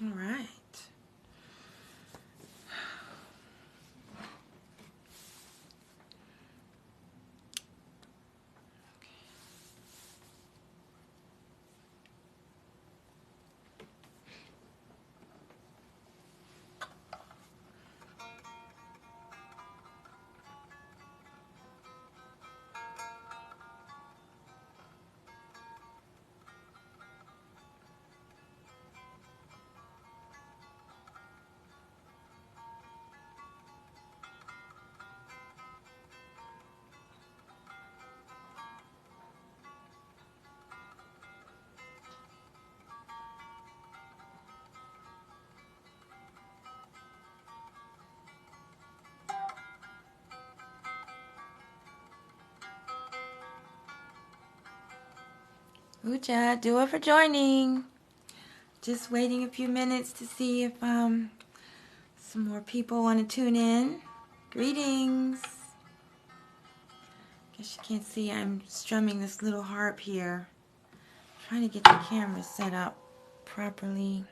All right. Udja, do it for joining. Just waiting a few minutes to see if some more people want to tune in. Greetings. Guess you can't see I'm strumming this little harp here. Trying to get the camera set up properly.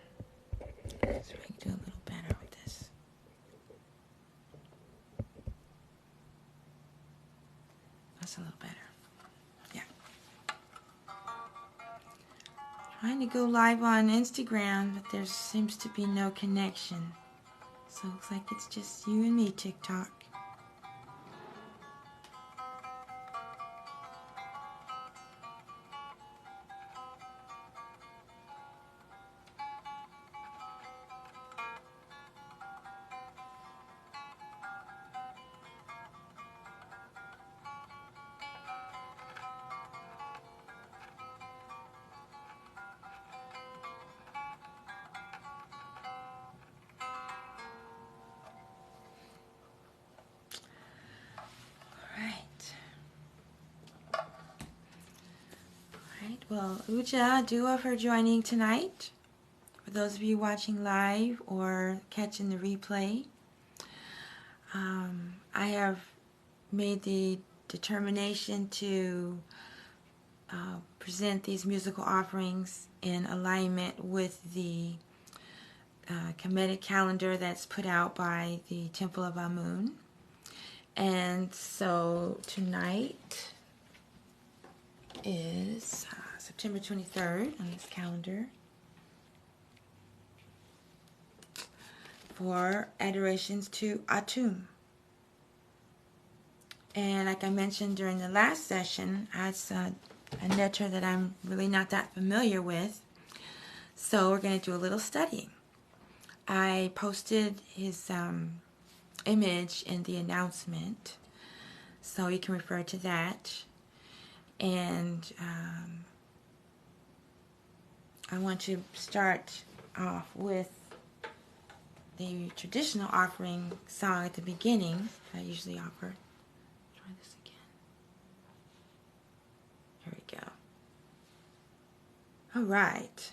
So I can do a little better with this. That's a little better. Yeah. Trying to go live on Instagram, but there seems to be no connection. So it looks like it's just you and me, TikTok. Well, Udja, Dua for joining tonight. For those of you watching live or catching the replay, I have made the determination to present these musical offerings in alignment with the Kemetic calendar that's put out by the Temple of Amun. And so tonight is September 23rd on this calendar for adorations to Atum. And like I mentioned during the last session, that's a netter that I'm really not that familiar with. So we're going to do a little studying. I posted his image in the announcement, so you can refer to that. And I want to start off with the traditional offering song at the beginning I usually offer. Try this again. Here we go. All right.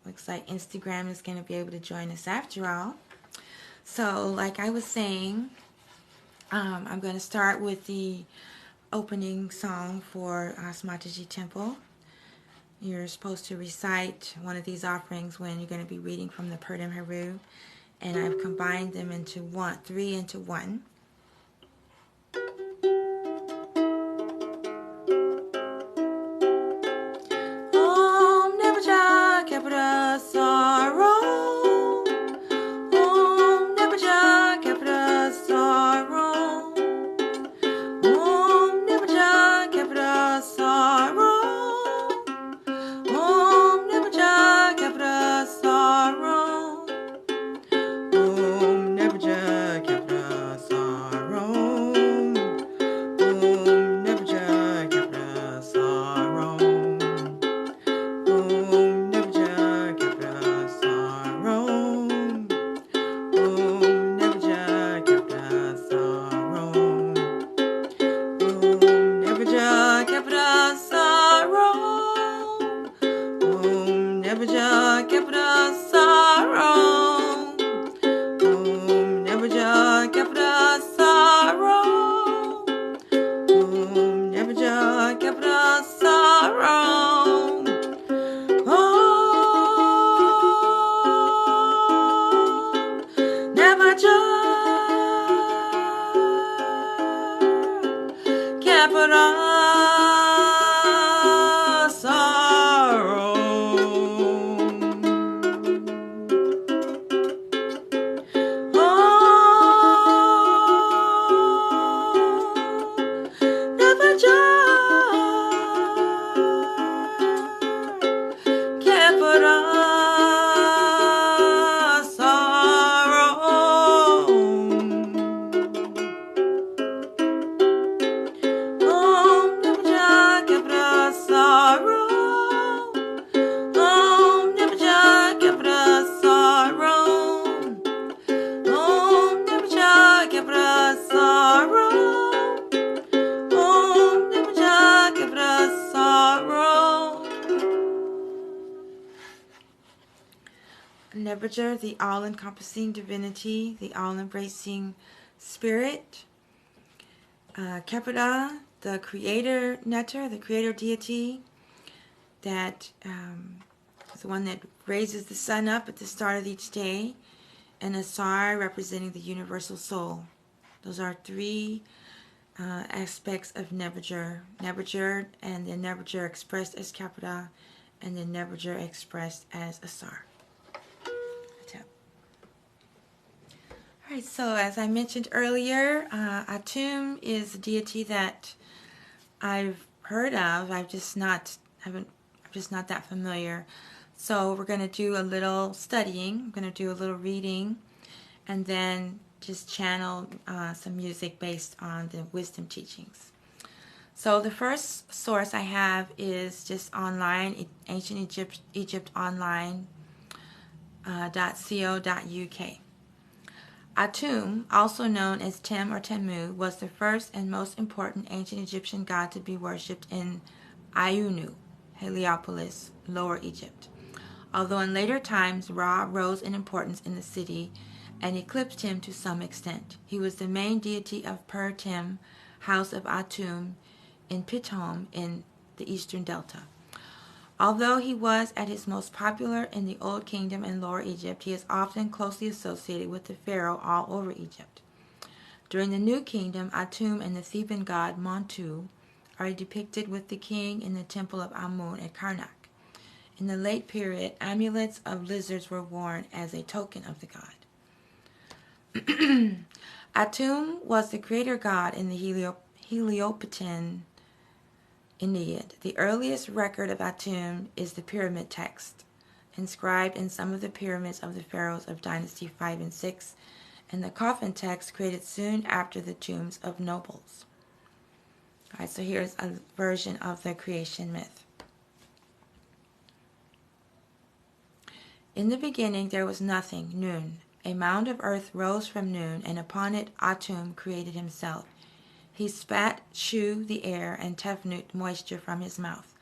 Looks like Instagram is going to be able to join us after all. So, like I was saying, I'm going to start with the opening song for Mataji Temple. You're supposed to recite one of these offerings when you're going to be reading from the Purdam Haru, and I've combined them into three into one. Om Nebuja Kapra Sorrow. Om Nebuja Kapra Sorrow. Om Nebuja Kapra Sorrow. Om Nebuja Kapra Sorrow. Om Nebuja Kapra Sorrow. Nebuchadnezzar, the all-encompassing divinity, the all-embracing spirit. Kepeda, the creator Neter, the creator deity, that is the one that raises the sun up at the start of each day. And Asar, representing the universal soul. Those are three aspects of Nebuchadnezzar. Nebuchadnezzar, and then Nebuchadnezzar expressed as Kepeda, and then Nebuchadnezzar expressed as Asar. Alright, so as I mentioned earlier, Atum is a deity that I've heard of. I'm just not that familiar. So we're going to do a little studying. I'm going to do a little reading, and then just channel some music based on the wisdom teachings. So the first source I have is just online, Ancient Egypt Online .co.uk. Atum, also known as Tem or Temu, was the first and most important ancient Egyptian god to be worshipped in Ayunu, Heliopolis, Lower Egypt. Although in later times Ra rose in importance in the city and eclipsed him to some extent. He was the main deity of Per-Tem, house of Atum, in Pithom in the eastern delta. Although he was at his most popular in the Old Kingdom and Lower Egypt, he is often closely associated with the pharaoh all over Egypt. During the New Kingdom, Atum and the Theban god Montu are depicted with the king in the temple of Amun at Karnak. In the late period, amulets of lizards were worn as a token of the god. Atum was the creator god in the Heliopotan Ennead. The earliest record of Atum is the pyramid text, inscribed in some of the pyramids of the pharaohs of Dynasty 5 and 6, and the coffin text created soon after the tombs of nobles. Alright, so here's a version of the creation myth. In the beginning there was nothing, Nun. A mound of earth rose from Nun, and upon it Atum created himself. He spat Shu, the air, and Tefnut, moisture, from his mouth.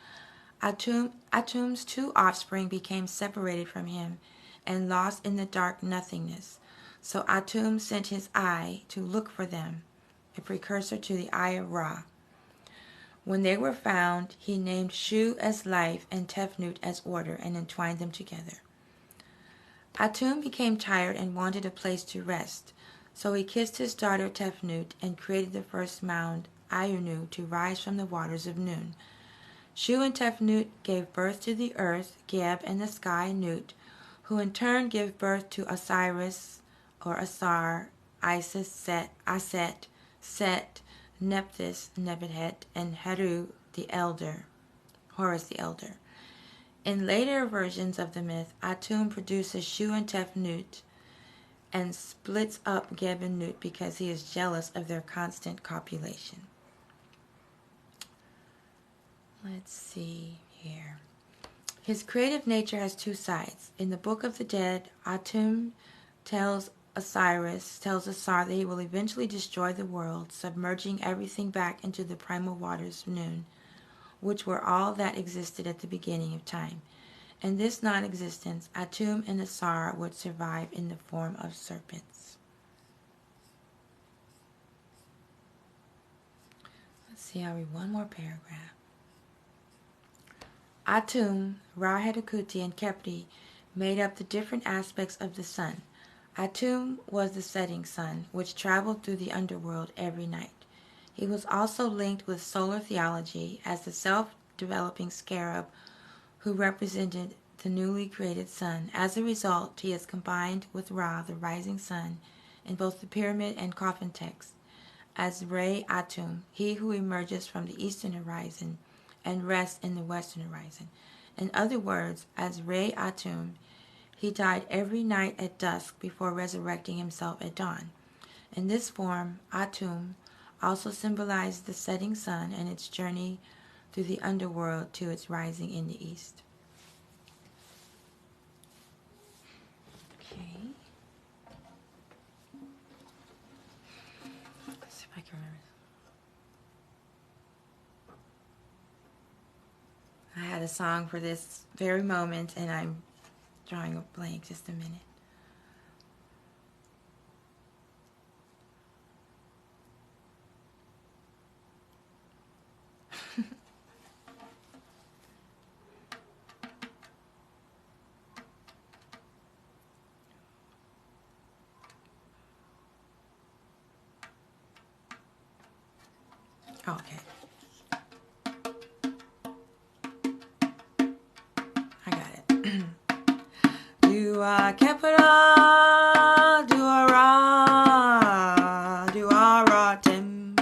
Atum's two offspring became separated from him and lost in the dark nothingness. So Atum sent his eye to look for them, a precursor to the eye of Ra. When they were found, he named Shu as life and Tefnut as order and entwined them together. Atum became tired and wanted a place to rest. So he kissed his daughter Tefnut and created the first mound, Ayunu, to rise from the waters of Nun. Shu and Tefnut gave birth to the earth, Geb, and the sky, Nut, who in turn give birth to Osiris, or Asar, Isis, Aset, Set, Nephthys, NebtHet, and Heru the elder, Horus the elder. In later versions of the myth, Atum produces Shu and Tefnut and splits up Geb and Nut because he is jealous of their constant copulation. Let's see here. His creative nature has two sides. In the Book of the Dead, Atum tells Asar that he will eventually destroy the world, submerging everything back into the primal waters of Nun, which were all that existed at the beginning of time. In this non-existence, Atum and Asar would survive in the form of serpents. Let's see, I'll read one more paragraph. Atum, Ra-Hetakuti, and Kepri made up the different aspects of the sun. Atum was the setting sun, which traveled through the underworld every night. He was also linked with solar theology as the self-developing scarab who represented the newly created sun. As a result, he is combined with Ra, the rising sun, in both the pyramid and coffin texts, as Re Atum, he who emerges from the eastern horizon and rests in the western horizon. In other words, as Re Atum, he died every night at dusk before resurrecting himself at dawn. In this form, Atum also symbolized the setting sun and its journey through the underworld to its rising in the east. Okay. Let's see if I can remember. I had a song for this very moment, and I'm drawing a blank. Just a minute. Okay. I got it. Do a capital, do a ra, do a ra tem.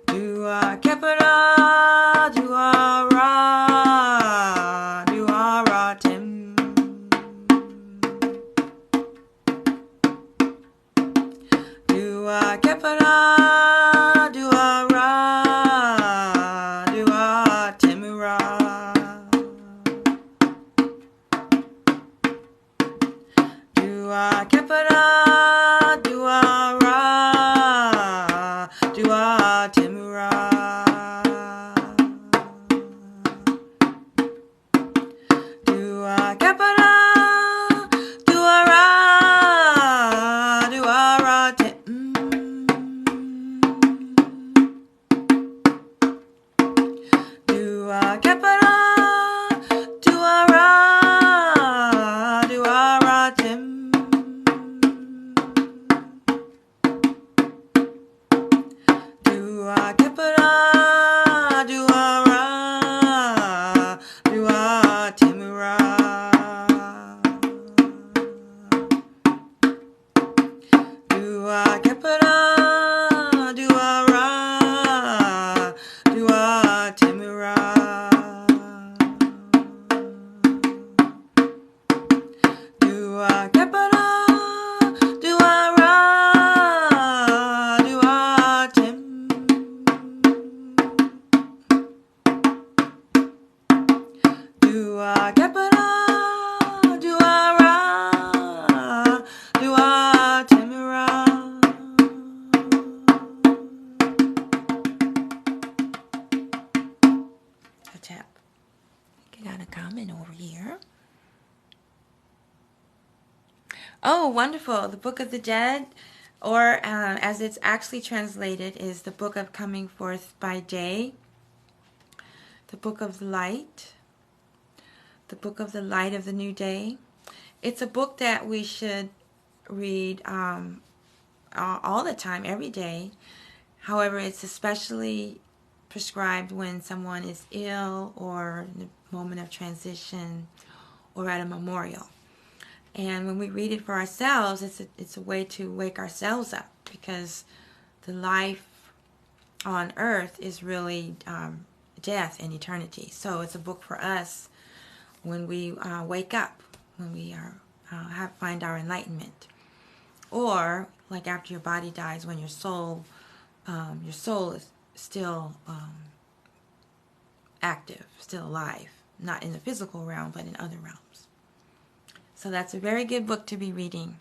Do a capital, do a ra, do a ra tem. Do a capital, do a ra, do a temura. Do a capital, do a ra, do a temura. Do a capital, do a ra, do a ra tem. Do a capital, do a ra tem. Do a capital, do a ra, do a temura. Do a capital, do a ra, do a temura. Do a capital, do a ra, do a tem. Do a capital, do a ra, do a temura. A tap. I got a comment over here. Oh, wonderful. The Book of the Dead, or as it's actually translated, is the Book of Coming Forth by Day, the Book of Light, the Book of the Light of the New Day. It's a book that we should read all the time, every day. However, it's especially prescribed when someone is ill or in a moment of transition or at a memorial. And when we read it for ourselves, it's a way to wake ourselves up, because the life on earth is really death and eternity. So it's a book for us when we wake up, when we find our enlightenment, or like after your body dies, when your soul is still active, still alive, not in the physical realm, but in other realms. So that's a very good book to be reading.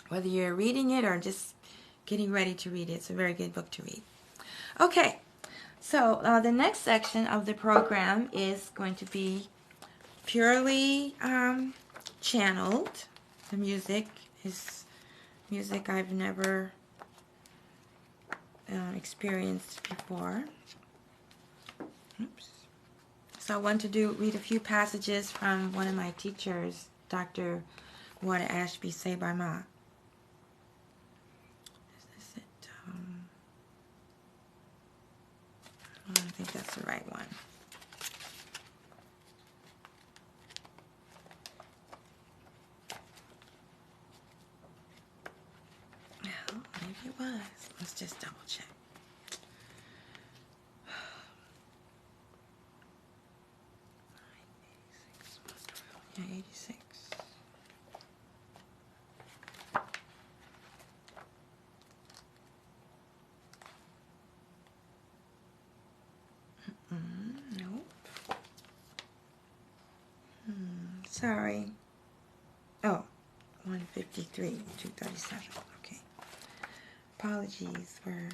Whether you're reading it or just getting ready to read it, it's a very good book to read. Okay, so the next section of the program is going to be purely channeled. The music is music I've never experienced before. Oops. So I want to read a few passages from one of my teachers, Dr. Wada Ashby Sebai Ma. Is this it? I don't think that's the right one. Well, maybe it was. Let's just double check. Yeah, 86. Nope. Sorry. Oh, 153, 237. Okay. Apologies for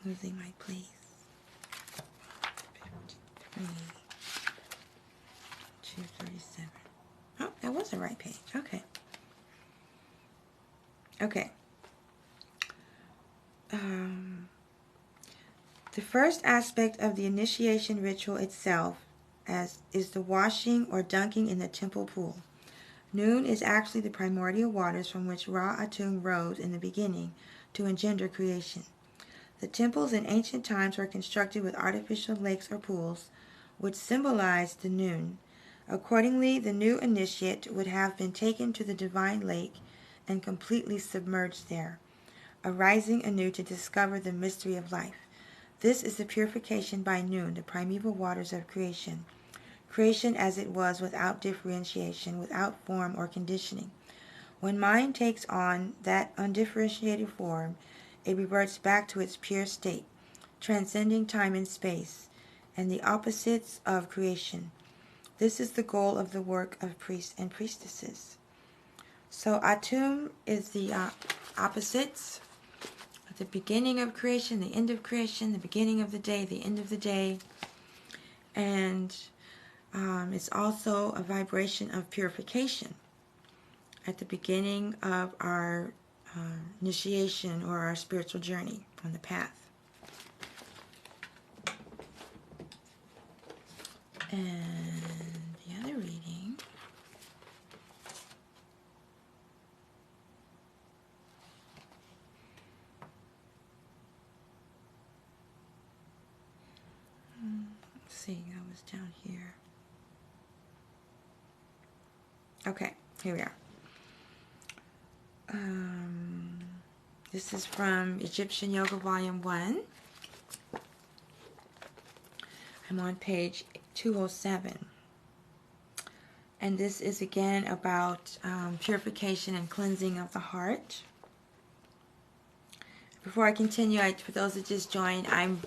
losing my place. 53. 237. Oh, that was the right page. Okay. Okay. The first aspect of the initiation ritual itself is the washing or dunking in the temple pool. Noon is actually the primordial waters from which Ra Atum rose in the beginning to engender creation. The temples in ancient times were constructed with artificial lakes or pools, which symbolized the noon. Accordingly, the new initiate would have been taken to the divine lake and completely submerged there, arising anew to discover the mystery of life. This is the purification by noon, the primeval waters of creation. Creation as it was, without differentiation, without form or conditioning. When mind takes on that undifferentiated form, it reverts back to its pure state, transcending time and space, and the opposites of creation. This is the goal of the work of priests and priestesses. So Atum is the opposites. At the beginning of creation, the end of creation, the beginning of the day, the end of the day. And it's also a vibration of purification at the beginning of our initiation or our spiritual journey on the path. And the other reading. Let's see, that was down here. Okay, here we are. This is from Egyptian Yoga Volume 1. I'm on page 207. And this is again about purification and cleansing of the heart. Before I continue, for those that just joined, I'm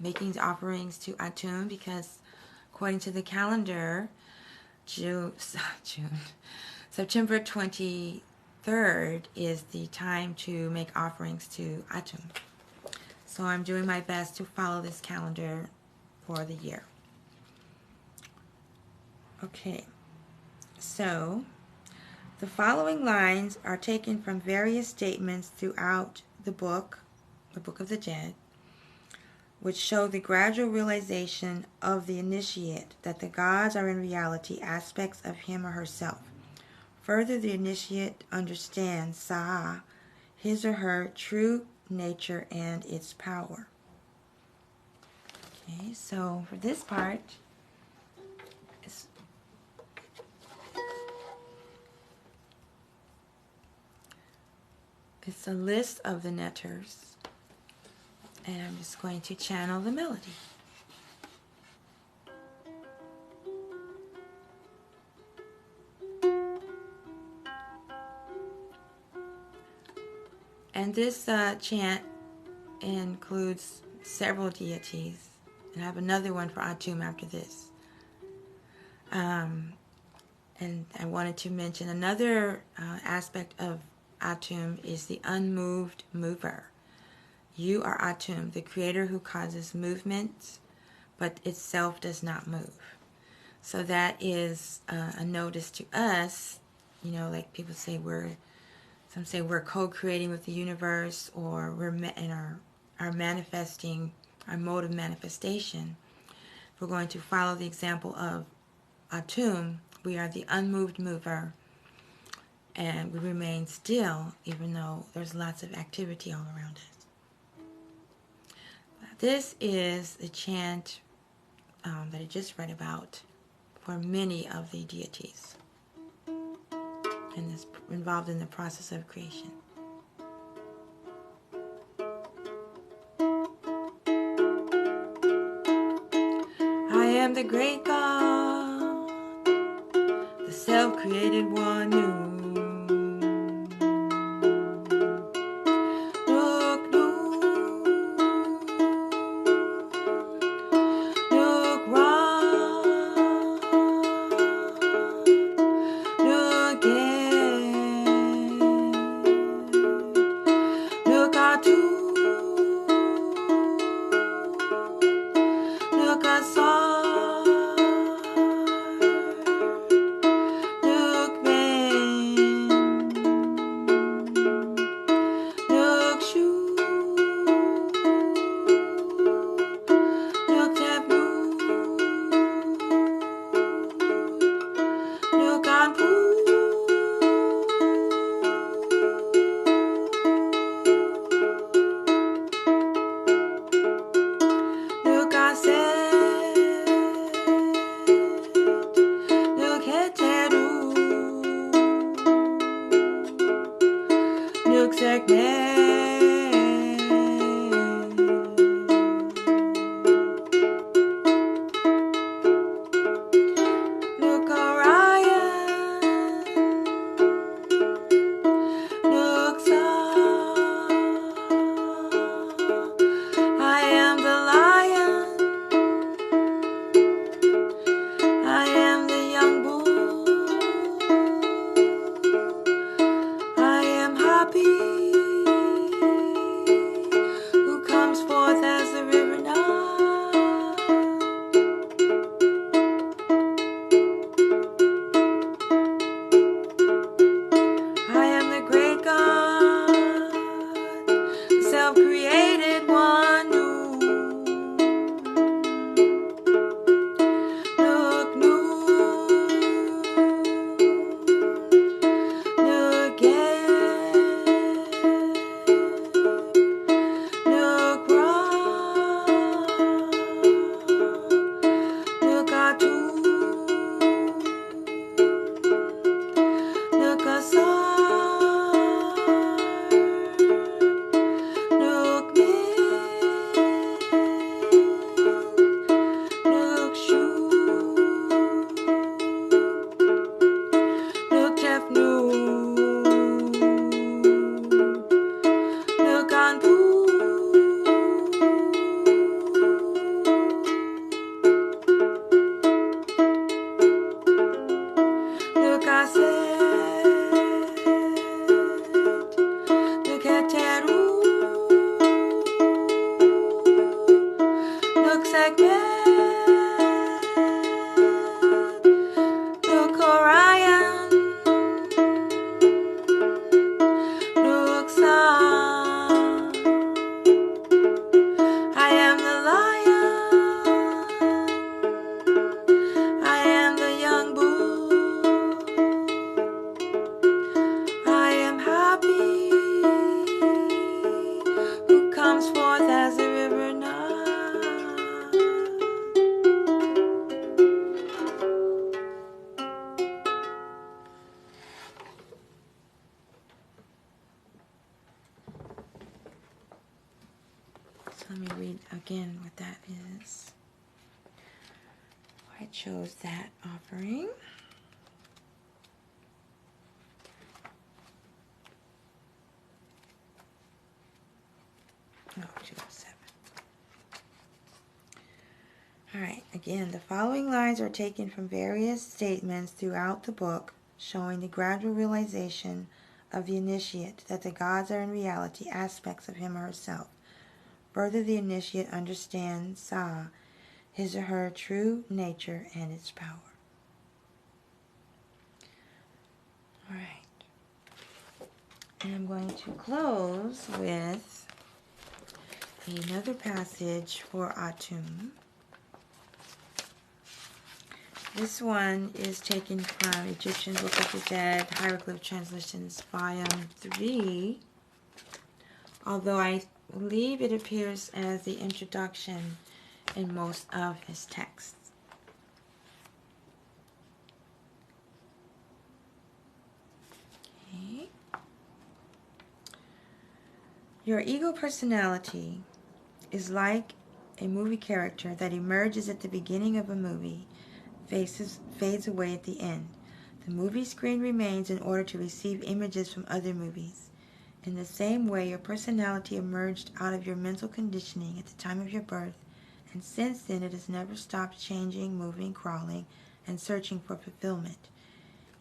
making the offerings to Atum because according to the calendar, September 23rd is the time to make offerings to Atum. So I'm doing my best to follow this calendar for the year. Okay, so the following lines are taken from various statements throughout the book of the Dead, which show the gradual realization of the initiate that the gods are in reality aspects of him or herself. Further, the initiate understands Sa'a, his or her true nature and its power. Okay, so for this part, it's a list of the netters. And I'm just going to channel the melody. And this chant includes several deities. And I have another one for Atum after this. And I wanted to mention another aspect of Atum is the unmoved mover. You are Atum, the creator who causes movement, but itself does not move. So that is a notice to us, you know, like people say some say we're co-creating with the universe, or we're in our manifesting, our mode of manifestation. If we're going to follow the example of Atum, we are the unmoved mover, and we remain still even though there's lots of activity all around us. This is the chant that I just read about for many of the deities and is involved in the process of creation. I am the great God, the self-created one new. Asar. like Med, look Orion, look Sun. I am the lion, I am the young bull, I am happy, who comes forth as a river Nile. So let me read again what that is. I chose that offering. Oh, 207. Alright, again, the following lines are taken from various statements throughout the book, showing the gradual realization of the initiate that the gods are in reality aspects of him or herself. Further, the initiate understands Sa, his or her true nature and its power. Alright. And I'm going to close with another passage for Atum. This one is taken from Egyptian Book of the Dead, Hieroglyph Translations, Volume 3. Although I believe it appears as the introduction in most of his texts. Okay. Your ego personality is like a movie character that emerges at the beginning of a movie, fades away at the end. The movie screen remains in order to receive images from other movies. In the same way, your personality emerged out of your mental conditioning at the time of your birth, and since then it has never stopped changing, moving, crawling, and searching for fulfillment.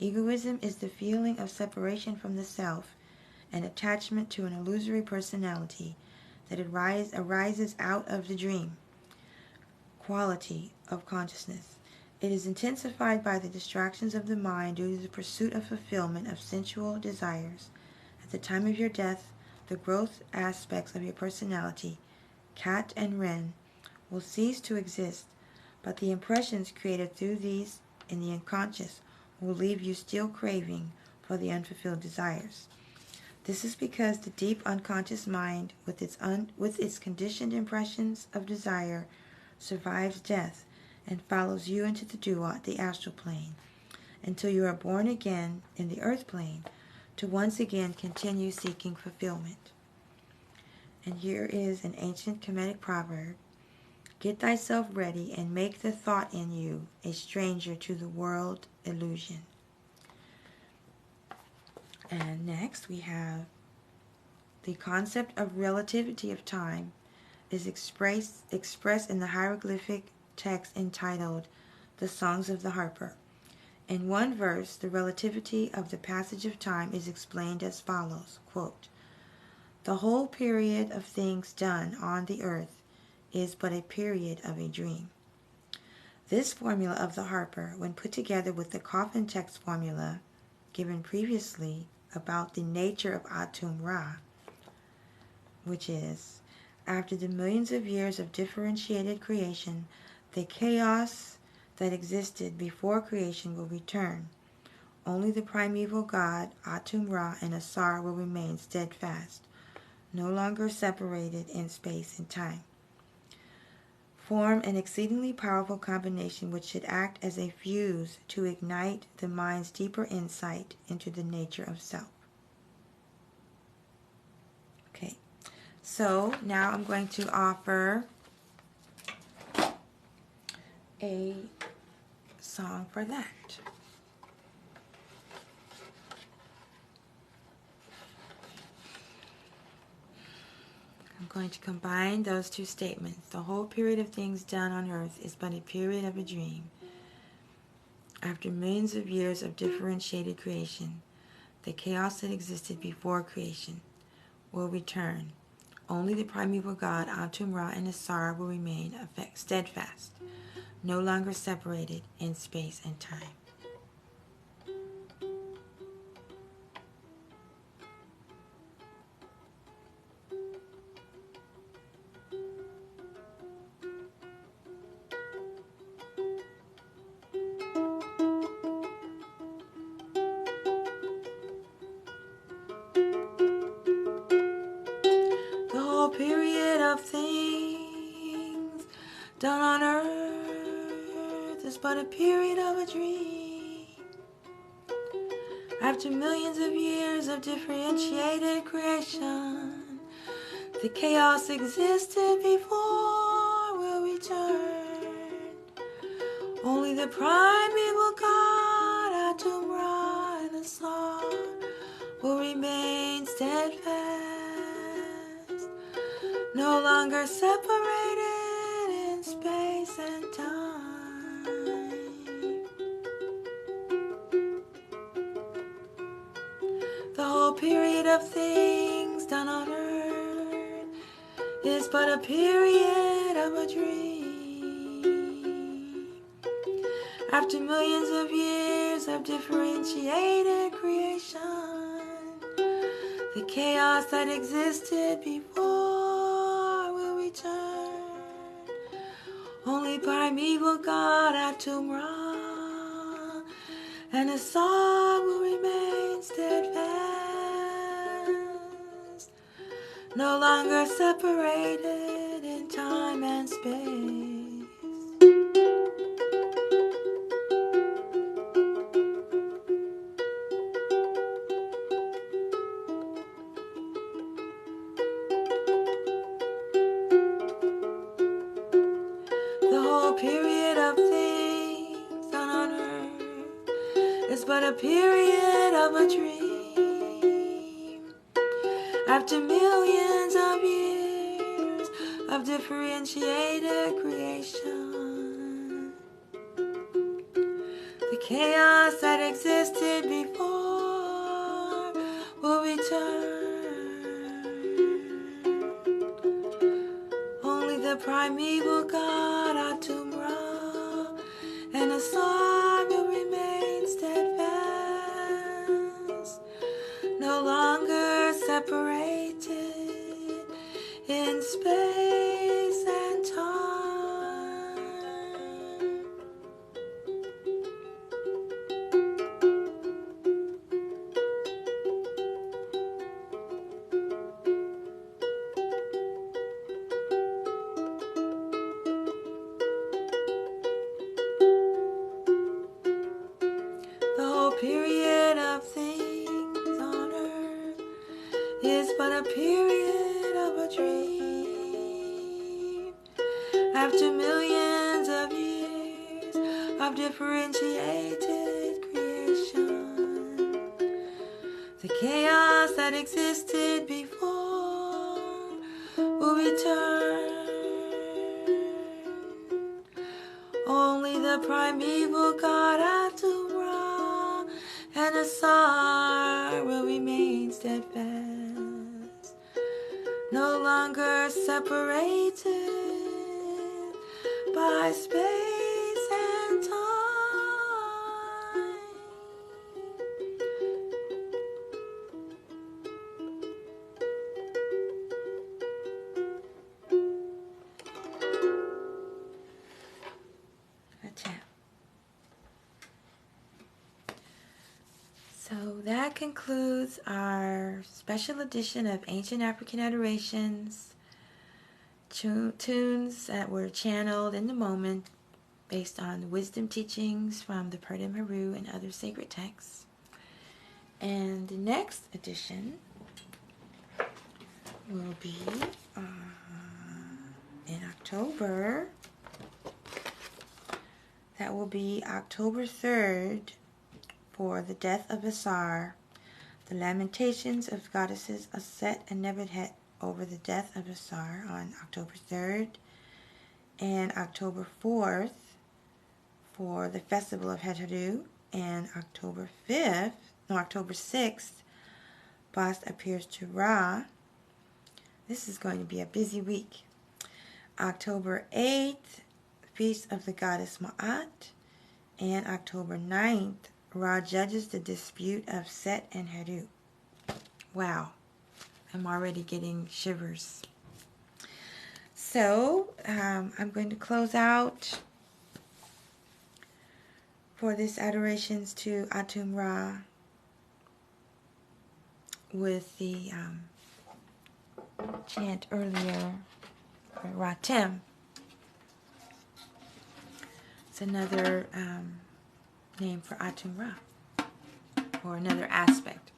Egoism is the feeling of separation from the self and attachment to an illusory personality that arises out of the dream quality of consciousness. It is intensified by the distractions of the mind due to the pursuit of fulfillment of sensual desires. At the time of your death, the growth aspects of your personality, cat and wren, will cease to exist, but the impressions created through these in the unconscious will leave you still craving for the unfulfilled desires. This is because the deep unconscious mind, with its conditioned impressions of desire, survives death and follows you into the astral plane, until you are born again in the earth plane, to once again continue seeking fulfillment. And here is an ancient Kemetic proverb: get thyself ready and make the thought in you a stranger to the world illusion. And next we have the concept of relativity of time is expressed in the hieroglyphic text entitled The Songs of the Harper. In one verse, the relativity of the passage of time is explained as follows, quote, the whole period of things done on the earth is but a period of a dream. This formula of the Harper, when put together with the coffin text formula given previously about the nature of Atum Ra, which is, after the millions of years of differentiated creation, the chaos that existed before creation will return. Only the primeval god, Atum Ra, and Asar will remain steadfast, no longer separated in space and time. Form an exceedingly powerful combination which should act as a fuse to ignite the mind's deeper insight into the nature of self. Okay, so now I'm going to offer a song for that. I'm going to combine those two statements. The whole period of things done on earth is but a period of a dream. After millions of years of differentiated creation, the chaos that existed before creation will return. Only the primeval God, Atum, Ra, and Asar will remain steadfast, no longer separated in space and time. The whole period of things done on earth is but a period of a dream. After millions of years of differentiated creation, the chaos existed before will return. Only the primeval God, Atum, Ra, and Asar will remain steadfast, no longer separated in space and time. The whole period of things done on earth is but a period of a dream. After millions of years of differentiated creation, the chaos that existed before will return. Only primeval God, Atum, Ra, and Asar will remain steadfast, no longer separated in time and space. The whole period of things done on earth is but a period of a dream. After millions of years of differentiated creation, the chaos that existed before will return. Only the primeval God, Atum, Ra, and Asar will remain steadfast, no longer separated in space and time. The whole period of things on earth is but a period of a dream. After millions of years of differentiated creation, the chaos that existed before will return. Only the primeval God, Atum, Ra, and Asar will remain steadfast, no longer separated by space and time. So that concludes our special edition of Ancient African Adorations, tunes that were channeled in the moment based on wisdom teachings from the Purdom Haru and other sacred texts. And the next edition will be in October. That will be October 3rd for the death of Asar, the Lamentations of goddesses Aset and NebtHet over the death of Asar on October 3rd, and October 4th for the Festival of Heteru, and October 6th, Bast appears to Ra, This is going to be a busy week. October 8th, Feast of the Goddess Ma'at. And October 9th, Ra judges the dispute of Set and Heru. Wow, I'm already getting shivers. So, I'm going to close out for this adorations to Atum Ra with the chant earlier, Ratem. It's another name for Atum Ra, or another aspect.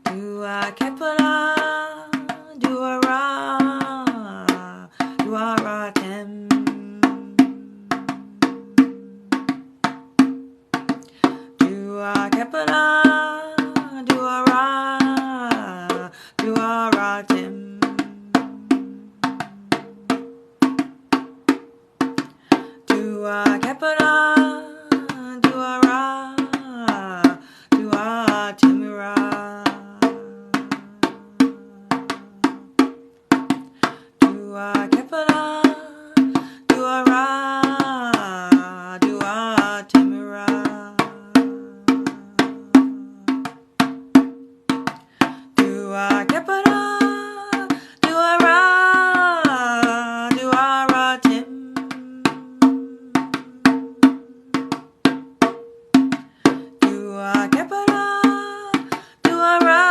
Dua Kepala, Dua Ra, Dua Ratem. Dua Kepala, Dua Ra, Dua Ratem. Dua Kepala, Dua Ra, Dua Timura. Dua Kepala, Dua Ra, Dua Timura. Dua Kepala, Dua Ra, Dua Ratim. Dua Kepala, Dua Ra,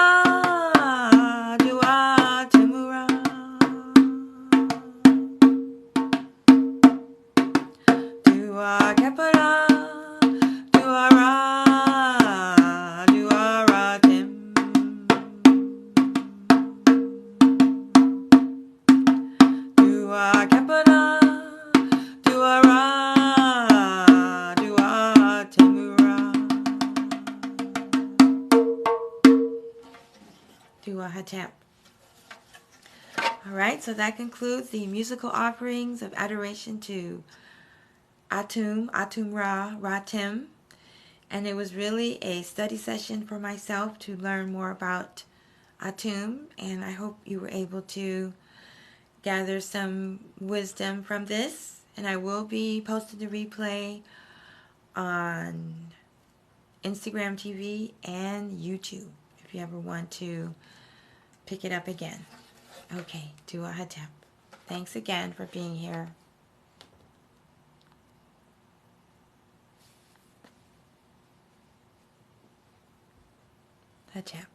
Dua Timura. Dua Kepala, Dua Ra, Dua Ratim. Dua Kepala, Dua Ra, Dua Timura. Dua Hatep. Alright, so that concludes the musical offerings of adoration to Atum, Atum Ra, Ratim. And it was really a study session for myself to learn more about Atum. And I hope you were able to gather some wisdom from this. And I will be posting the replay on Instagram TV and YouTube if you ever want to pick it up again. Okay, Dua Hatep. Thanks again for being here. Hatep.